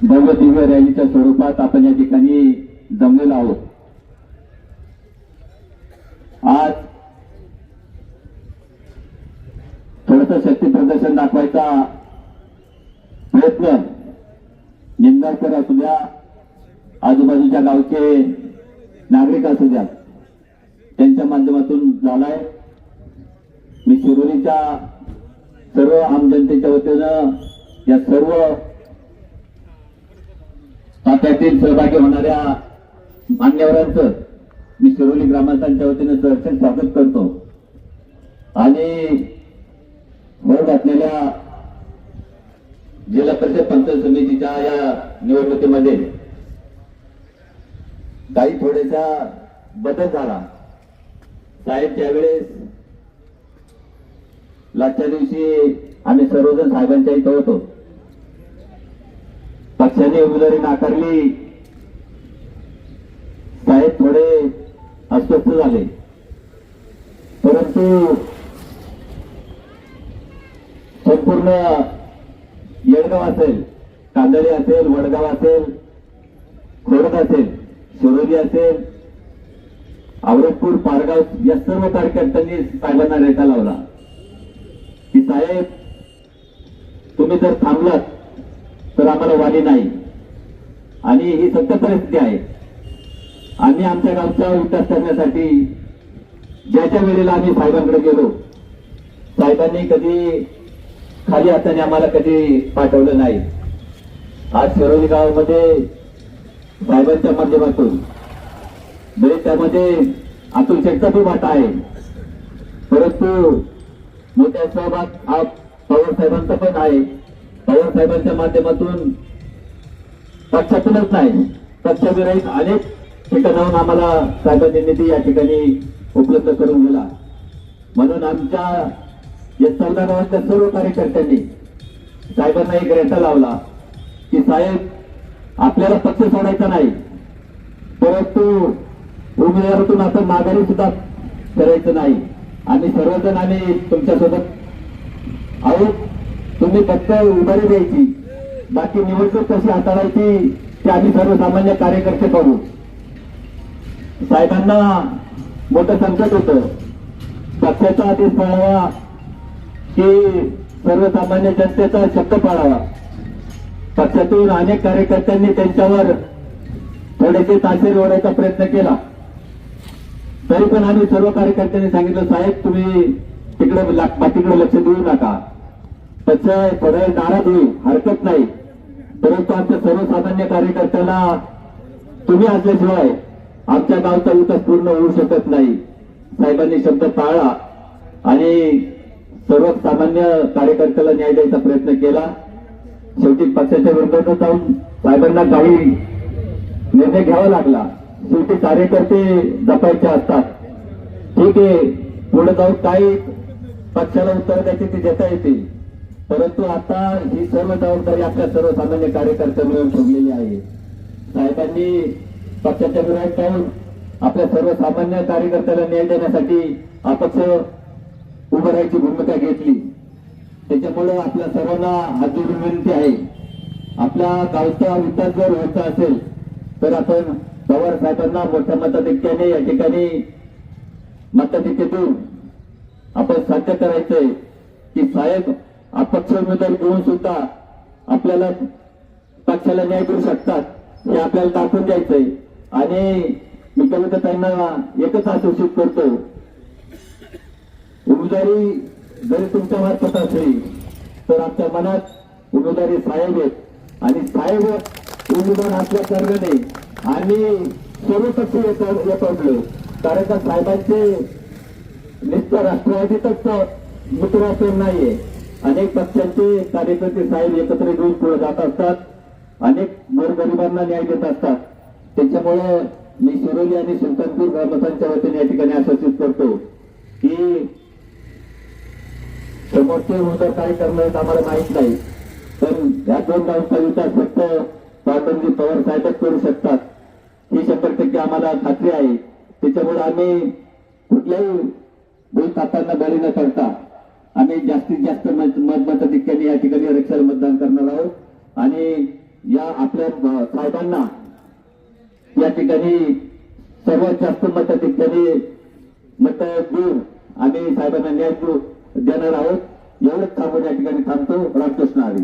भव्य दिव्य रॅलीच्या स्वरूपात आपण या ठिकाणी जमलेलो आहोत. आज थोडंसं शक्ती प्रदर्शन दाखवायचा प्रयत्न निंबाळकर असू द्या, आजूबाजूच्या गावचे नागरिक असू द्या, त्यांच्या माध्यमातून झालाय. मी शिरोलीच्या सर्व आमजनतेच्या वतीनं या सर्व ताफ्यातील सहभागी होणाऱ्या मान्यवरांचं मी शिरोली ग्रामस्थांच्या वतीनं सहर्ष स्वागत करतो. आणि भर घातलेल्या जिल्हा परिषद पंचायत समितीच्या या निवडणुकीमध्ये काही थोड्याशा बदल झाला. साहेब ज्यावेळेस लास्टच्या दिवशी आम्ही सर्वजण साहेबांच्या इथं होतो, पक्षाने उमेदवारी नाकारली. साहेब थोडे अस्वस्थ झाले, परंतु संपूर्ण येडगाव असेल, कांदळी असेल, वडगाव असेल, खोडद असेल, शिरोली असेल, आवरतपूर, पारगाव या सर्व कार्यकर्त्यांनी साहेबांना रेटा लावला की साहेब तुम्ही जर थांबलात तर आम्हाला वाली नाही. आणि ही सत्य परिस्थिती आहे. आम्ही आमच्या गावचा विकास करण्यासाठी ज्याच्या वेळेला आम्ही साहेबांकडे गेलो, साहेबांनी कधी खाली हाताने आम्हाला कधी पाठवलं नाही. आज शिरोली गावामध्ये साहेबांच्या माध्यमातून जरी त्यामध्ये अतुल शेठचा पण वाटा आहे, परंतु मोठ्या सहभाग हा पवार साहेबांचा पण आहे. पवार साहेबांच्या माध्यमातून पक्षातूनच नाही, पक्षाविरहित अनेक ठिकाणाहून आम्हाला साहेबांनी निधी या ठिकाणी उपलब्ध करून दिला. म्हणून आमच्या या 14 गावातल्या सर्व कार्यकर्त्यांनी साहेबांना एक रेटा लावला की साहेब आपल्याला पक्ष सोडायचा नाही, परंतु उमेदवारातून आपण माघारी सुद्धा करायचं नाही. आम्ही सर्वजण आम्ही तुमच्यासोबत आहोत. तुम्ही फक्त उभारी द्यायची, बाकी निवडणूक कशी हाताळायची ते आम्ही सर्वसामान्य कार्यकर्ते बघू. साहेबांना मोठं संकट होतं, पक्षाचा आदेश पाळावा की सर्वसामान्य जनतेचा शब्द पाळावा. पक्षातून अनेक कार्यकर्त्यांनी त्यांच्यावर थोडेसे ताशेरे ओढायचा प्रयत्न केला, तरी पण आम्ही सर्व कार्यकर्त्यांनी सांगितलं साहेब तुम्ही तिकडे बाकीकडे लक्ष देऊ नका. पक्ष थोडे नाराज होईल, हरकत नाही, परंतु आमच्या सर्वसामान्य कार्यकर्त्यांना तुम्ही असल्याशिवाय आमच्या गावचा विकास पूर्ण होऊ शकत नाही. साहेबांनी शब्द पाळला आणि सर्वसामान्य कार्यकर्त्याला न्याय द्यायचा प्रयत्न केला. शेवटी पक्षाच्या विरोधात जाऊन साहेबांना काही निर्णय घ्यावा लागला. शेवटी कार्यकर्ते जपायचे असतात. ठीक आहे, पुढे जाऊन काही पक्षाला उत्तर द्यायची ती देता येते, परंतु आता ही सर्व जबाबदारी आपल्या सर्वसामान्य कार्यकर्त्यांवर ठेवलेली आहे. साहेबांनी पक्षाच्या विरोधात जाऊन आपल्या सर्वसामान्य कार्यकर्त्याला न्याय देण्यासाठी अपक्ष उभं राहायची भूमिका घेतली. त्याच्यामुळे आपल्या सर्वांना हात जोडून विनंती आहे, आपल्या गावचा विकास जर व्हायचा असेल तर आपण पवार साहेबांना मोठ्या मताधिक्याने या ठिकाणी मताधिक्यातून आपण साध्य करायचंय की साहेब अपक्ष उमेदवार घेऊन सुद्धा आपल्याला पक्षाला न्याय देऊ शकतात, हे आपल्याला दाखवून द्यायचंय. आणि मी कविताताईंना एकच आश्वासित करतो, उमेदवारी जरी तुमच्या मार्फत असेल तर आमच्या मनात उमेदवारी साहेब आहेत आणि साहेब उमेदवार असल्या कारणाने आम्ही सर्व पक्ष येतो. कारण का साहेबांचे नुसतं राष्ट्रवादीतच मित्रप्रेम नाहीये, अनेक पक्षांचे कार्यकर्ते साहेब एकत्र घेऊन पुढे जात असतात, अनेक गोरगरिबांना न्याय देत असतात. त्याच्यामुळे मी शिरोली आणि सुलतानपूर ग्रामस्थांच्या वतीने या ठिकाणी आश्वासित करतो की समोरचे उमेदवार काय करणार आम्हाला माहित नाही, पण या 2 गावचा विकास फक्त पाटणजी पवार साहेबच करू शकतात ही 100% आम्हाला खात्री आहे. त्याच्यामुळे आम्ही कुठल्याही भूल खातांना बळी न करता आम्ही जास्तीत जास्त मताधिक्याने या ठिकाणी रक्षाला मतदान करणार आहोत आणि या आपल्या साहेबांना या ठिकाणी सर्वात जास्त मताधिक्याने मत देऊन आम्ही साहेबांना न्याय देणार आहोत. एवढंच सांगून या ठिकाणी थांबतो. रामकृष्ण हरी.